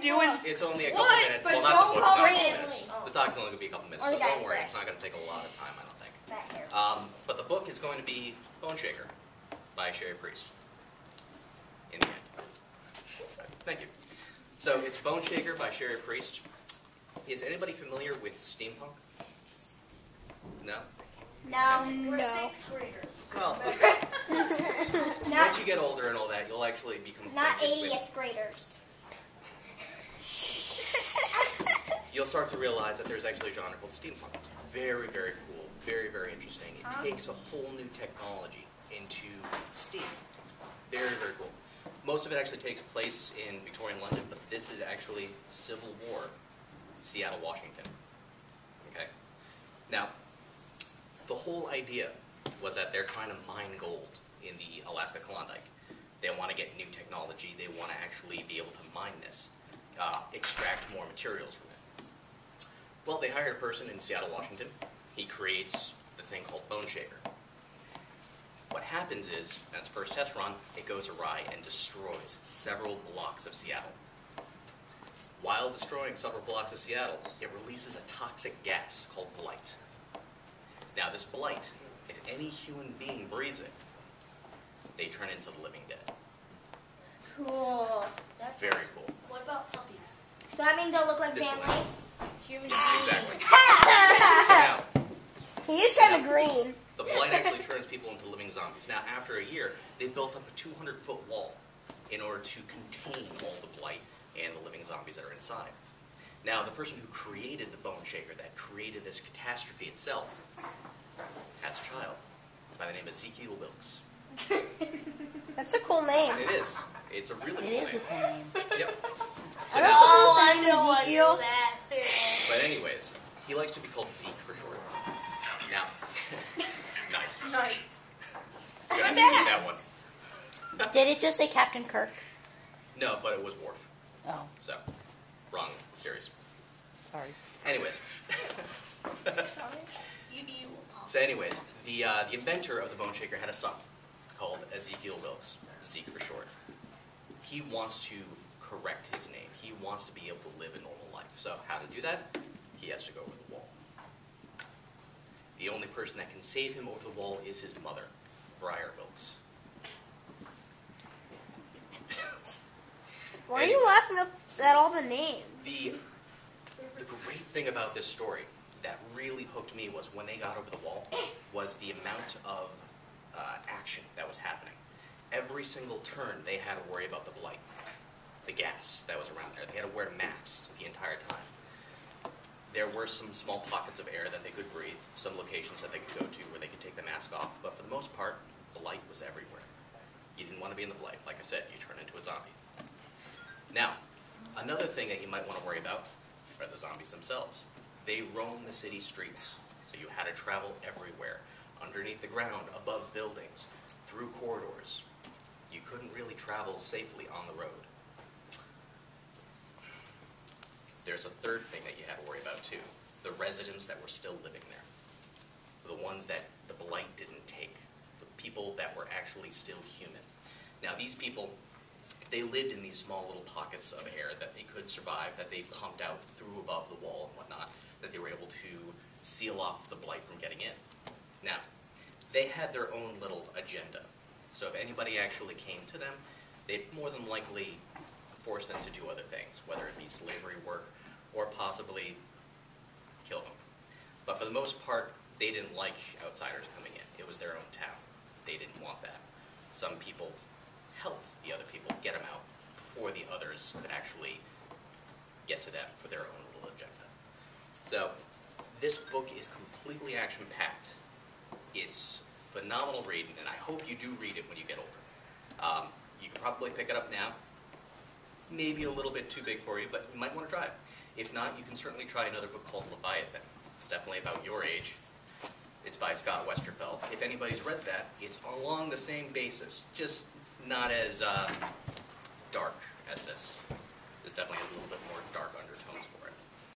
It's only a couple minutes. But Well, not the book, not a couple really. minutes. The talk's only going to be a couple minutes, so don't worry. It's not going to take a lot of time, I don't think. But the book is going to be Boneshaker by Cheri Priest. In the end. Thank you. So it's Boneshaker by Cheri Priest. Is anybody familiar with steampunk? No? No. We're 6th graders. Well, okay. Once you get older and all that, you'll actually become Not acquainted with... 80th graders. You'll start to realize that there's actually a genre called steampunk. It's very, very cool. Very, very interesting. It takes a whole new technology into steam. Very, very cool. Most of it actually takes place in Victorian London, but this is actually Civil War, Seattle, Washington. Okay? Now, the whole idea was that they're trying to mine gold in the Alaska Klondike. They want to get new technology. They want to actually be able to mine this, extract more materials from it. Well, they hired a person in Seattle, Washington. He creates the thing called Boneshaker. What happens is, in its first test run, it goes awry and destroys several blocks of Seattle. While destroying several blocks of Seattle, it releases a toxic gas called blight. Now, this blight, if any human being breathes it, they turn into the living dead. Cool. That's Very awesome. cool. What about puppies? So that means they'll look like This family. one. Human Exactly. So now, He is kind of green. the blight actually turns people into living zombies. Now, after a year, they built up a 200-foot wall in order to contain all the blight and the living zombies that are inside. Now, the person who created the Boneshaker, that created this catastrophe itself, has a child by the name of Ezekiel Wilkes. That's a cool name. It is. It's a really cool name. It is a cool name. Yep. So I now, know why you're laughing. but anyways, he likes to be called Zeke for short. Now, nice. Nice. Good, I didn't get that one. Did it just say Captain Kirk? No, but it was Worf. Oh, So, wrong series. sorry. Anyways. Sorry. You. So anyways, the inventor of the Boneshaker had a son called Ezekiel Wilkes, Zeke for short. He wants to correct his name. He wants to be able to live a normal life. So how to do that? He has to go over the wall. The only person that can save him over the wall is his mother, Briar Wilkes. Why are you laughing at all the names? The great thing about this story that really hooked me was when they got over the wall was the amount of action that was happening. Every single turn they had to worry about the blight, the gas that was around there. They had to wear masks the entire time. There were some small pockets of air that they could breathe, some locations that they could go to where they could take the mask off, but for the most part, blight was everywhere. You didn't want to be in the blight. Like I said, you turn into a zombie. Now, another thing that you might want to worry about are the zombies themselves. They roam the city streets, so you had to travel everywhere, underneath the ground, above buildings, through corridors. You couldn't really travel safely on the road. There's a third thing that you had to worry about too, the residents that were still living there. The ones that the blight didn't take, the people that were actually still human. Now these people, they lived in these small little pockets of air that they could survive, that they pumped out through above the wall and whatnot, that they were able to seal off the blight from getting in. Now, they had their own little agenda. So if anybody actually came to them, they'd more than likely force them to do other things, whether it be slavery work or possibly kill them. But for the most part, they didn't like outsiders coming in. It was their own town. They didn't want that. Some people helped the other people get them out before the others could actually get to them for their own little agenda. So, this book is completely action-packed. It's phenomenal reading, and I hope you do read it when you get older. You can probably pick it up now. Maybe a little bit too big for you, but you might want to try it. If not, you can certainly try another book called Leviathan. It's definitely about your age. It's by Scott Westerfeld. If anybody's read that, it's along the same basis, just not as dark as this. This definitely has a little bit more dark undertones for